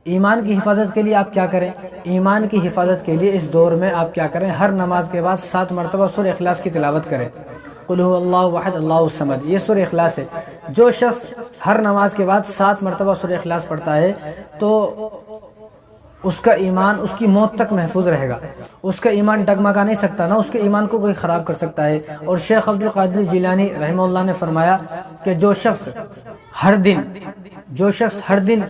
ایمان کی حفاظت کے لیے آپ کیا کریں؟ ایمان کی حفاظت کے لیے اس دور میں آپ کیا کریں؟ ہر نماز کے بعد 7 مرتبہ سورہ اخلاص کی تلاوت کریں۔ قل هو اللہ احد اللہ الصمد، یہ سورہ اخلاص ہے۔ جو شخص ہر نماز کے بعد 7 مرتبہ سورہ اخلاص پڑھتا ہے تو اس کا ایمان اس کی موت تک محفوظ رہے گا، اس کا ایمان ڈگمگا نہیں سکتا، نہ اس کے ایمان کو کوئی خراب کر سکتا ہے۔ اور شیخ عبد القادر جیلانی رحمہ اللہ نے فرمایا کہ جو شخص ہر دن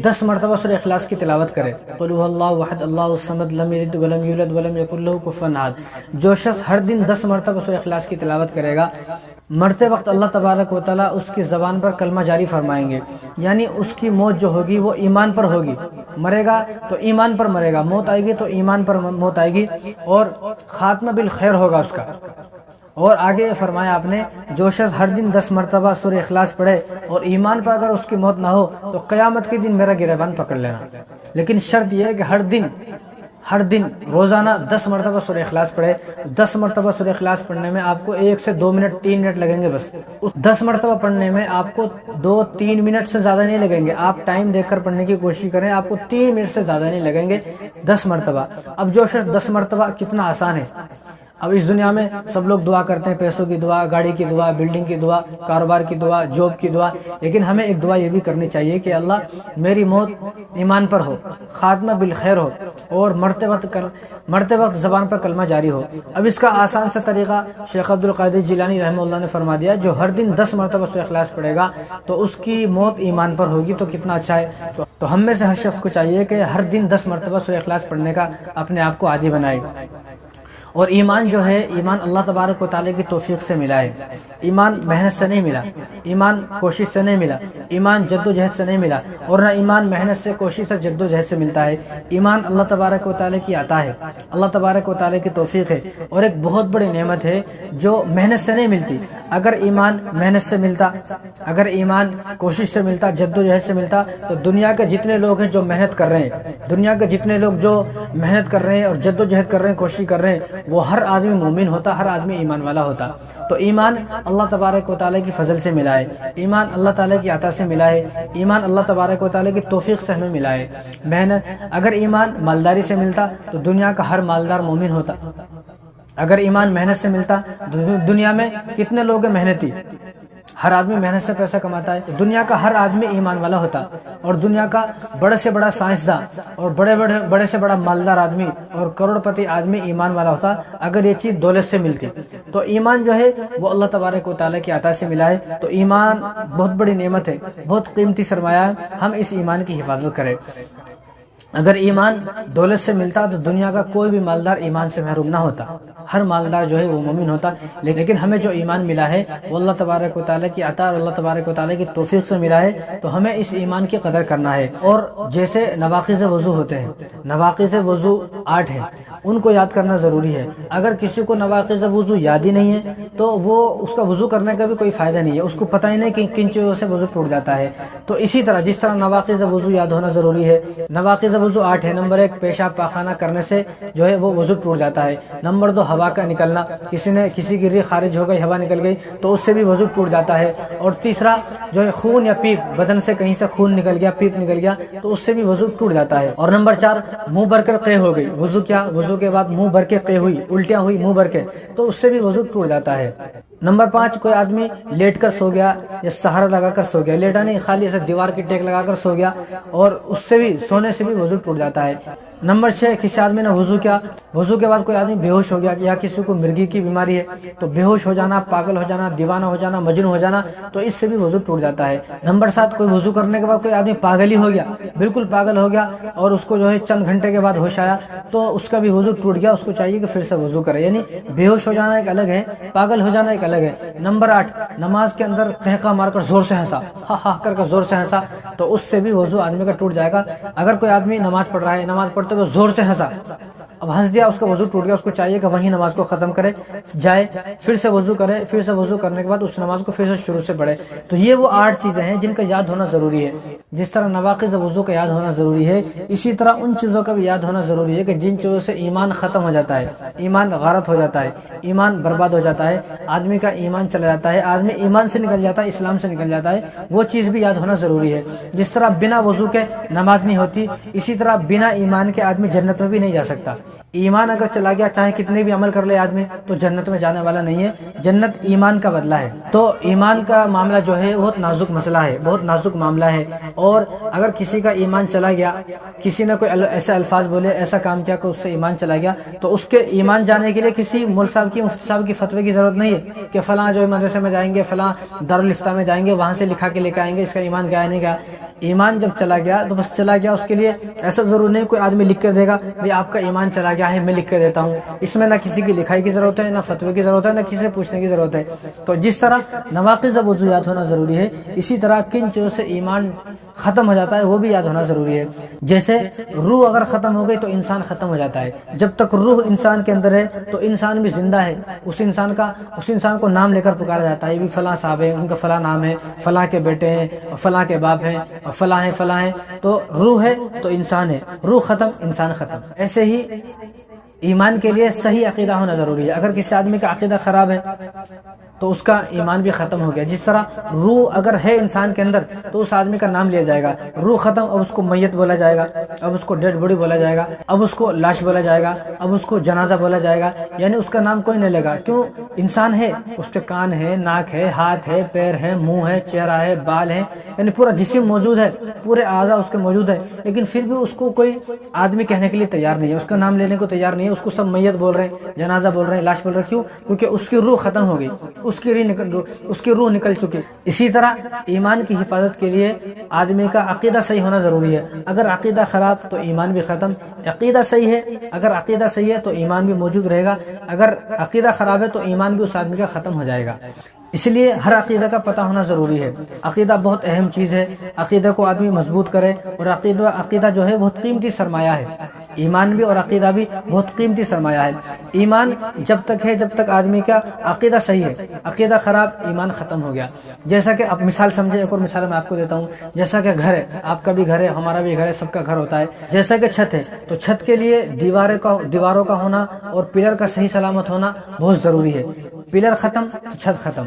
10 مرتبہ سورہ اخلاص کی تلاوت کرے، قل هو اللہ احد اللہ الصمد لم یلد ولم یولد ولم یکن له کفوا احد، جو شخص ہر دن 10 مرتبہ سورہ اخلاص کی تلاوت کرے گا، مرتے وقت اللہ تبارک و تعالیٰ اس کی زبان پر کلمہ جاری فرمائیں گے، یعنی اس کی موت جو ہوگی وہ ایمان پر ہوگی، مرے گا تو ایمان پر مرے گا، موت آئے گی تو ایمان پر موت آئے گی، اور خاتمہ بالخیر ہوگا اس کا۔ اور آگے فرمایا آپ نے جو شخص ہر دن 10 مرتبہ سورہ اخلاص پڑھے اور ایمان پر اگر اس کی موت نہ ہو تو قیامت کے دن میرا گریبان پکڑ لینا، لیکن شرط یہ ہے کہ ہر دن روزانہ 10 مرتبہ سورہ اخلاص پڑھے۔ 10 مرتبہ سورہ اخلاص پڑھنے میں آپ کو 1 سے 2 منٹ 3 منٹ لگیں گے، بس اس 10 مرتبہ پڑھنے میں آپ کو 2-3 منٹ سے زیادہ نہیں لگیں گے، آپ ٹائم دیکھ کر پڑھنے کی کوشش کریں، آپ کو 3 منٹ سے زیادہ نہیں لگیں گے 10 مرتبہ۔ اب جو شخص 10 مرتبہ کتنا آسان ہے، اب اس دنیا میں سب لوگ دعا کرتے ہیں، پیسوں کی دعا، گاڑی کی دعا، بلڈنگ کی دعا، کاروبار کی دعا، جاب کی دعا، لیکن ہمیں ایک دعا یہ بھی کرنی چاہیے کہ اللہ میری موت ایمان پر ہو، خاتمہ بالخیر ہو، اور مرتے وقت زبان پر کلمہ جاری ہو۔ اب اس کا آسان سا طریقہ شیخ عبد القادر جیلانی رحمہ اللہ نے فرما دیا، جو ہر دن 10 مرتبہ سورہ اخلاص پڑھے گا تو اس کی موت ایمان پر ہوگی، تو کتنا اچھا ہے۔ تو ہم میں سے ہر شخص کو چاہیے کہ ہر دن 10 مرتبہ سورہ اخلاص پڑھنے کا اپنے آپ کو عادی بنائے۔ اور ایمان جو ہے، ایمان اللہ تبارک و تعالیٰ کی توفیق سے ملا ہے، ایمان محنت سے نہیں ملا، ایمان کوشش سے نہیں ملا، ایمان جد و جہد سے نہیں ملا، اور نہ ایمان محنت سے، کوشش سے، جد و جہد سے ملتا ہے۔ ایمان اللہ تبارک و تعالیٰ کی عطا ہے، اللہ تبارک و تعالیٰ کی توفیق ہے، اور ایک بہت بڑی نعمت ہے جو محنت سے نہیں ملتی۔ اگر ایمان محنت سے ملتا، اگر ایمان کوشش سے ملتا، جد و جہد سے ملتا، تو دنیا کے جتنے لوگ ہیں جو محنت کر رہے ہیں، دنیا کے جتنے لوگ جو محنت کر رہے ہیں اور جد و جہد کر رہے ہیں، کوشش کر رہے ہیں، وہ ہر آدمی مومن ہوتا، ہر آدمی ایمان والا ہوتا۔ تو ایمان اللہ تبارک و تعالیٰ کی فضل سے ملا ہے، ایمان اللہ تعالیٰ کی عطا سے ملا ہے، ایمان اللہ تبارک و تعالیٰ کی توفیق سے ہمیں ملا ہے۔ اگر ایمان مالداری سے ملتا تو دنیا کا ہر مالدار مومن ہوتا، اگر ایمان محنت سے ملتا، دنیا میں کتنے لوگ ہیں محنتی، ہر آدمی محنت سے پیسہ کماتا ہے، دنیا کا ہر آدمی ایمان والا ہوتا، اور دنیا کا بڑے سے بڑا سائنسداں اور بڑے سے بڑا مالدار آدمی اور کروڑ پتی آدمی ایمان والا ہوتا، اگر یہ چیز دولت سے ملتی۔ تو ایمان جو ہے وہ اللہ تبارک و تعالیٰ کی عطا سے ملا ہے۔ تو ایمان بہت بڑی نعمت ہے، بہت قیمتی سرمایہ ہے، ہم اس ایمان کی حفاظت کریں۔ اگر ایمان دولت سے ملتا تو دنیا کا کوئی بھی مالدار ایمان سے محروم نہ ہوتا، ہر مالدار جو ہے وہ مومن ہوتا، لیکن ہمیں جو ایمان ملا ہے وہ اللہ تبارک و تعالیٰ کی عطا اور اللہ تبارک و تعالیٰ کی توفیق سے ملا ہے، تو ہمیں اس ایمان کی قدر کرنا ہے۔ اور جیسے نواقض وضو ہوتے ہیں، نواقض وضو 8 ہیں، ان کو یاد کرنا ضروری ہے۔ اگر کسی کو نواقض وضو یاد ہی نہیں ہے تو وہ اس کا وضو کرنے کا بھی کوئی فائدہ نہیں ہے، اس کو پتہ ہی نہیں کہ کن چیزوں سے وضو ٹوٹ جاتا ہے۔ تو اسی طرح جس طرح نواقض وضو یاد ہونا ضروری ہے، نواقض وضو 8 ہے۔ نمبر 1، پیشاب پاخانہ کرنے سے جو ہے وہ وضو ٹوٹ جاتا ہے۔ نمبر 2، ہوا کا نکلنا، کسی کی ریح خارج ہو گئی، ہوا نکل گئی تو اس سے بھی وضو ٹوٹ جاتا ہے۔ اور تیسرا جو ہے خون یا پیپ، بدن سے کہیں سے خون نکل گیا، پیپ نکل گیا تو اس سے بھی وضو ٹوٹ جاتا ہے۔ اور نمبر 4، منہ بھر کر قے ہو گئی، وضو کے بعد منہ بھر کے قے ہوئی، الٹیاں ہوئی منہ بھر کے، تو اس سے بھی وضو ٹوٹ جاتا ہے۔ نمبر 5، کوئی آدمی لیٹ کر سو گیا یا سہارا لگا کر سو گیا، لیٹا نہیں، خالی ایسے دیوار کی ٹیک لگا کر سو گیا، اور اس سے بھی، سونے سے بھی وضو ٹوٹ جاتا ہے۔ نمبر 6، کسی آدمی نے وضو کیا، وضو کے بعد کوئی آدمی بے ہوش ہو گیا، یا کسی کو مرگی کی بیماری ہے تو بے ہوش ہو جانا، پاگل ہو جانا، دیوانہ ہو جانا، مجنون ہو جانا، تو اس سے بھی وضو ٹوٹ جاتا ہے۔ نمبر 7، کوئی وضو کرنے کے بعد کوئی آدمی پاگل ہی ہو گیا، بالکل پاگل ہو گیا، اور اس کو جو ہے چند گھنٹے کے بعد ہوش آیا تو اس کا بھی وضو ٹوٹ گیا، اس کو چاہیے کہ پھر سے وضو کرے۔ یعنی بے ہوش ہو جانا ایک الگ ہے، پاگل ہو جانا ایک الگ ہے۔ نمبر 8، نماز کے اندر قہقہ مار کر زور سے ہنسا، ہا ہا کر کے زور سے ہنسا، تو اس سے بھی وضو آدمی کا ٹوٹ جائے گا۔ اگر کوئی آدمی نماز پڑھ رہا ہے، نماز پڑھتے ہوئے زور سے ہنسا اب ہنس دیا، اس کا وضو ٹوٹ گیا، اس کو چاہیے کہ وہیں نماز کو ختم کرے، جائے پھر سے وضو کرے، پھر سے وضو کرنے کے بعد اس نماز کو پھر سے شروع سے پڑھے۔ تو یہ وہ 8 چیزیں ہیں جن کا یاد ہونا ضروری ہے۔ جس طرح نواقض وضو کا یاد ہونا ضروری ہے، اسی طرح ان چیزوں کا بھی یاد ہونا ضروری ہے کہ جن چیزوں سے ایمان ختم ہو جاتا ہے، ایمان غارت ہو جاتا ہے، ایمان برباد ہو جاتا ہے، آدمی کا ایمان چلا جاتا ہے، آدمی ایمان سے نکل جاتا ہے، اسلام سے نکل جاتا ہے، وہ چیز بھی یاد ہونا ضروری ہے۔ جس طرح بنا وضو کے نماز نہیں ہوتی، اسی طرح بنا ایمان کے آدمی جنت میں بھی نہیں جا سکتا۔ ایمان اگر چلا گیا، چاہے کتنے بھی عمل کر لے آدمی، تو جنت میں جانے والا نہیں ہے۔ جنت ایمان کا بدلہ ہے۔ تو ایمان کا معاملہ جو ہے بہت نازک مسئلہ ہے، بہت نازک معاملہ ہے، اور اگر کسی کا ایمان چلا گیا، کسی نے کوئی ایسا الفاظ بولے، ایسا کام کیا کہ اس سے ایمان چلا گیا، تو اس کے ایمان جانے کے لیے کسی مول صاحب کی، مفتی صاحب کی فتوے کی ضرورت نہیں ہے کہ فلاں جو مدرسے میں جائیں گے، فلاں دارالفتہ میں جائیں گے، وہاں سے لکھا کے لے کے آئیں گے اس کا ایمان گیا نہیں گیا۔ ایمان جب چلا گیا تو بس چلا گیا، اس کے لیے ایسا ضرور نہیں کوئی آدمی لکھ کر دے گا بھئی آپ کا ایمان چلا گیا ہے، میں لکھ کے دیتا ہوں۔ اس میں نہ کسی کی لکھائی کی ضرورت ہے، نہ فتوے کی ضرورت ہے، نہ کسی سے پوچھنے کی ضرورت ہے۔ تو جس طرح نواقض وضو یاد ہونا ضروری ہے، اسی طرح کن چیزوں سے ایمان ختم ہو جاتا ہے وہ بھی یاد ہونا ضروری ہے۔ جیسے روح اگر ختم ہو گئی تو انسان ختم ہو جاتا ہے۔ جب تک روح انسان کے اندر ہے تو انسان بھی زندہ ہے، اس انسان کو نام لے کر پکارا جاتا ہے، بھی فلاں صاحب ہے، ان کا فلاں نام ہے، فلاں کے بیٹے ہیں، فلاں کے باپ ہیں، اور فلاں ہیں فلاں ہیں۔ تو روح ہے تو انسان ہے، روح ختم انسان ختم۔ ایسے ہی ایمان کے لیے صحیح عقیدہ ہونا ضروری ہے۔ اگر کسی آدمی کا عقیدہ خراب ہے تو اس کا ایمان بھی ختم ہو گیا۔ جس طرح روح اگر ہے انسان کے اندر تو اس آدمی کا نام لیا جائے گا، روح ختم، اب اس کو میت بولا جائے گا، اب اس کو ڈیڈ باڈی بولا جائے گا، اب اس کو لاش بولا جائے گا، اب اس کو جنازہ بولا جائے گا، یعنی اس کا نام کوئی نہیں لے گا۔ کیوں؟ انسان ہے، اس کے کان ہے، ناک ہے، ہاتھ ہے، پیر ہے، منہ ہے، چہرہ ہے، بال ہے، یعنی پورا جسم موجود ہے، پورے اعضاء اس کے موجود ہے، لیکن پھر بھی اس کو کوئی آدمی کہنے کے لیے تیار نہیں ہے، اس کا نام لینے کو تیار نہیں ہے، اس کو سب میت بول رہے ہیں، جنازہ بول رہے ہیں، لاش بول رہے ہیں۔ کیوں؟ کیونکہ اس کی روح ختم ہو گئی، اس کی روح نکل چکی۔ اسی طرح ایمان کی حفاظت کے لیے آدمی کا عقیدہ صحیح ہونا ضروری ہے۔ اگر عقیدہ خراب تو ایمان بھی ختم، عقیدہ صحیح ہے، اگر عقیدہ صحیح ہے تو ایمان بھی موجود رہے گا، اگر عقیدہ خراب ہے تو ایمان بھی اس آدمی کا ختم ہو جائے گا۔ اس لیے ہر عقیدہ کا پتہ ہونا ضروری ہے۔ عقیدہ بہت اہم چیز ہے، عقیدہ کو آدمی مضبوط کرے، اور عقیدہ جو ہے بہت قیمتی سرمایہ ہے۔ ایمان بھی اور عقیدہ بھی بہت قیمتی سرمایہ ہے۔ ایمان جب تک ہے جب تک آدمی کا عقیدہ صحیح ہے، عقیدہ خراب ایمان ختم ہو گیا۔ جیسا کہ اب مثال سمجھے، ایک اور مثال میں آپ کو دیتا ہوں۔ جیسا کہ گھر ہے، آپ کا بھی گھر ہے، ہمارا بھی گھر ہے، سب کا گھر ہوتا ہے۔ جیسا کہ چھت ہے، تو چھت کے لیے دیواروں کا ہونا اور پلر کا صحیح سلامت ہونا بہت ضروری ہے۔ پلر ختم تو چھت ختم،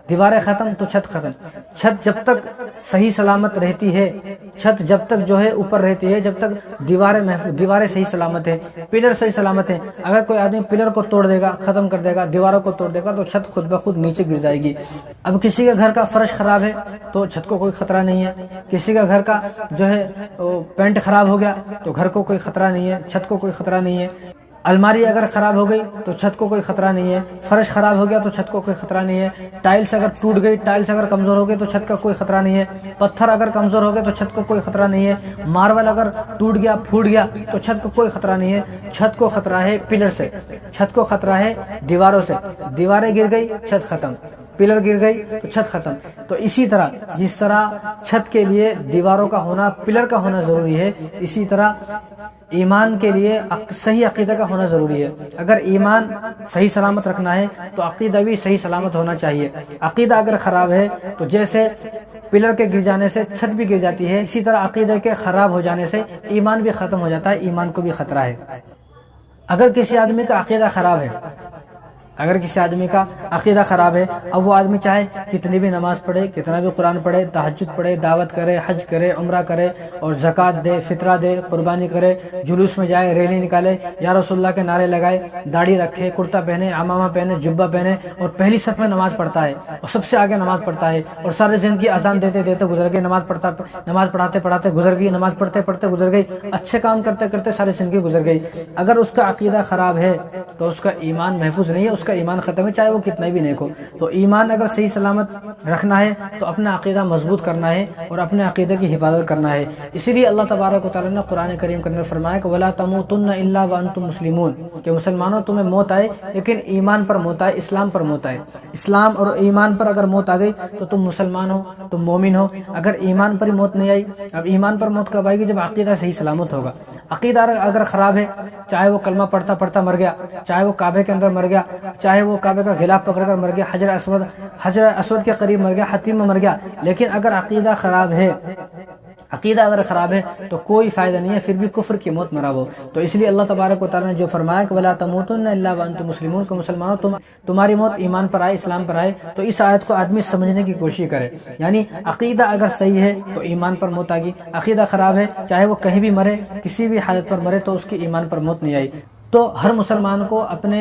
دیواریں ختم تو چھت ختم۔ چھت جب تک صحیح سلامت رہتی ہے، چھت جب تک جو ہے اوپر رہتی ہے، جب تک دیواریں صحیح سلامت ہے، پلر صحیح سلامت ہے۔ اگر کوئی آدمی پلر کو توڑ دے گا، ختم کر دے گا، دیواروں کو توڑ دے گا، تو چھت خود بخود نیچے گر جائے گی۔ اب کسی کے گھر کا فرش خراب ہے تو چھت کو کوئی خطرہ نہیں ہے، کسی کا گھر کا جو ہے پینٹ خراب ہو گیا تو گھر کو کوئی خطرہ نہیں ہے، چھت کو کوئی خطرہ نہیں ہے۔ الماری اگر خراب ہو گئی تو چھت کو کوئی خطرہ نہیں ہے، فرش خراب ہو گیا تو چھت کو کوئی خطرہ نہیں ہے، ٹائلز اگر ٹوٹ گئی، ٹائلز اگر کمزور ہو گئی تو چھت کا کوئی خطرہ نہیں ہے، پتھر اگر کمزور ہو گئے تو چھت کو کوئی خطرہ نہیں ہے، ماربل اگر ٹوٹ گیا، پھوٹ گیا تو چھت کو کوئی خطرہ نہیں ہے۔ چھت کو خطرہ ہے پلر سے، چھت کو خطرہ ہے دیواروں سے، دیواریں گر گئی چھت ختم، پلر گر گئی تو چھت ختم۔ تو اسی طرح جس طرح چھت کے لیے دیواروں کا ہونا، پلر کا ہونا ضروری ہے، اسی طرح ایمان کے لیے صحیح عقیدہ کا ہونا ضروری ہے۔ اگر ایمان صحیح سلامت رکھنا ہے تو عقیدہ بھی صحیح سلامت ہونا چاہیے۔ عقیدہ اگر خراب ہے تو جیسے پلر کے گر جانے سے چھت بھی گر جاتی ہے، اسی طرح عقیدہ کے خراب ہو جانے سے ایمان بھی ختم ہو جاتا ہے، ایمان کو بھی خطرہ ہے۔ اگر کسی آدمی کا عقیدہ خراب ہے، اگر کسی آدمی کا عقیدہ خراب ہے، اب وہ آدمی چاہے کتنی بھی نماز پڑھے، کتنا بھی قرآن پڑھے، تہجد پڑھے، دعوت کرے، حج کرے، عمرہ کرے، اور زکوٰۃ دے، فطرہ دے، قربانی کرے، جلوس میں جائے، ریلی نکالے، یا رسول اللہ کے نعرے لگائے، داڑھی رکھے، کرتا پہنے، عمامہ پہنے، جبہ پہنے، اور پہلی صف میں نماز پڑھتا ہے، اور سب سے آگے نماز پڑھتا ہے، اور سارے زندگی اذان دیتے دیتے گزر گئی، نماز پڑھاتے پڑھاتے گزر گئی، نماز پڑھتے پڑھتے گزر گئی، اچھے کام کرتے کرتے ساری زندگی گزر گئی۔ اگر اس کا عقیدہ خراب ہے تو اس کا ایمان محفوظ نہیں ہے، اس کا ایمان ختم ہے، چاہے وہ کتنا بھی نیک ہو۔ تو ایمان اگر صحیح سلامت رکھنا ہے تو اپنا عقیدہ مضبوط کرنا ہے اور اپنے عقیدے کی حفاظت کرنا ہے۔ اسی لیے اللہ تبارک و تعالیٰ نے قرآن کریم کے اندر فرمایا کہ وَلَا تَمُوتُنَّ إِلَّا وَأَنْتُمْ مُسْلِمُونَ، کہ مسلمانوں تمہیں موت آئے لیکن ایمان پر موت آئے، اسلام پر موت آئے۔ اسلام اور ایمان پر اگر موت آ گئی تو تم مسلمان ہو، تم مومن ہو۔ اگر ایمان پر ہی موت نہیں آئی، اب ایمان پر موت کب آئے گی؟ جب عقیدہ صحیح سلامت ہوگا۔ عقیدہ اگر خراب ہے، چاہے وہ کلمہ پڑھتا پڑھتا مر گیا، چاہے وہ کعبے کے اندر مر گیا، چاہے وہ کعبے کا غلاف پکڑ کر مر گیا، حجر اسود کے قریب مر گیا، حتیم میں مر گیا، لیکن اگر عقیدہ خراب ہے، عقیدہ اگر خراب ہے تو کوئی فائدہ نہیں ہے، پھر بھی کفر کی موت مرا وہ۔ تو اس لیے اللہ تبارک و تعالیٰ نے جو فرمایا کہ وَلَا تَمُوتُنَّ إِلَّا وَأَنْتُمْ مُسْلِمُونَ، کہ مسلمانوں تمہاری موت ایمان پر آئے، اسلام پر آئے۔ تو اس آیت کو آدمی سمجھنے کی کوشش کرے، یعنی عقیدہ اگر صحیح ہے تو ایمان پر موت آگی، عقیدہ خراب ہے چاہے وہ کہیں بھی مرے، کسی بھی حالت پر مرے تو اس کی ایمان پر موت نہیں آئی۔ تو ہر مسلمان کو اپنے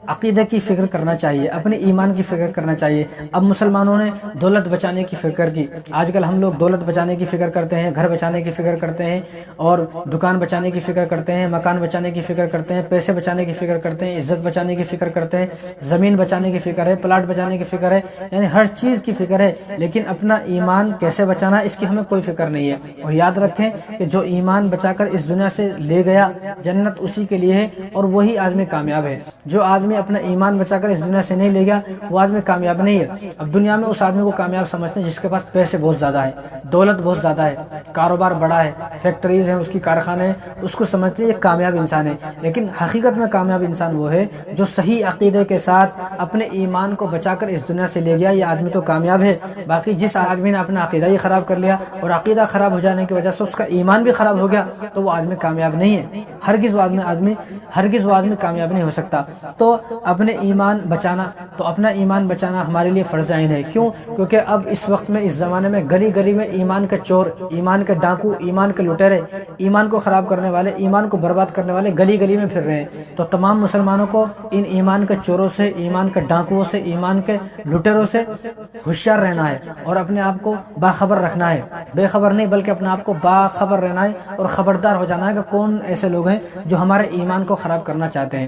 عقیدے کی فکر کرنا چاہیے، اپنے ایمان کی فکر کرنا چاہیے۔ اب مسلمانوں نے دولت بچانے کی فکر کی، آج کل ہم لوگ دولت بچانے کی فکر کرتے ہیں، گھر بچانے کی فکر کرتے ہیں، اور دکان بچانے کی فکر کرتے ہیں، مکان بچانے کی فکر کرتے ہیں، پیسے بچانے کی فکر کرتے ہیں، عزت بچانے کی فکر کرتے ہیں، زمین بچانے کی فکر ہے، پلاٹ بچانے کی فکر ہے، یعنی ہر چیز کی فکر ہے، لیکن اپنا ایمان کیسے بچانا اس کی ہمیں کوئی فکر نہیں ہے۔ اور یاد رکھیں کہ جو ایمان بچا کر اس دنیا سے لے گیا، جنت اسی کے لیے ہے، اور وہی آدمی کامیاب ہے۔ جو آدمی اپنا ایمان بچا کر اس دنیا سے نہیں لے گیا وہ آدمی کامیاب نہیں ہے۔ اب دنیا میں اس آدمی کو کامیاب سمجھتے ہیں جس کے پاس پیسے بہت زیادہ ہے، دولت بہت زیادہ ہے، کاروبار بڑا ہے، فیکٹریز ہیں، اس کی کارخانے ہیں، اس کو سمجھتے ہیں یہ کامیاب انسان ہے۔ لیکن حقیقت میں کامیاب انسان وہ ہے جو صحیح عقیدے کے ساتھ اپنے ایمان کو بچا کر اس دنیا سے لے گیا، یہ آدمی تو کامیاب ہے۔ باقی جس آدمی نے اپنا عقیدہ ہی خراب کر لیا اور عقیدہ خراب ہو جانے کی وجہ سے اس کا ایمان بھی خراب ہو گیا تو وہ آدمی کامیاب نہیں ہے، ہرگز وہ آدمی کامیاب نہیں ہو سکتا۔ تو اپنے ایمان بچانا ہمارے لیے فرض عین ہے۔ کیوں؟ کیونکہ اب اس وقت میں، اس زمانے میں گلی گلی میں ایمان کے چور، ایمان کے ڈاکو، ایمان کے لٹیرے، ایمان کو خراب کرنے والے، ایمان کو برباد کرنے والے گلی گلی میں پھر رہے ہیں۔ تو تمام مسلمانوں کو ان ایمان کے چوروں سے، ایمان کے ڈاکوؤں سے، ایمان کے لٹیروں سے ہوشیار رہنا ہے اور اپنے آپ کو باخبر رکھنا ہے، بے خبر نہیں بلکہ اپنے آپ کو باخبر رہنا ہے اور خبردار ہو جانا ہے کہ کون ایسے لوگ ہیں جو ہمارے ایمان کو خراب کرنا چاہتے ہیں۔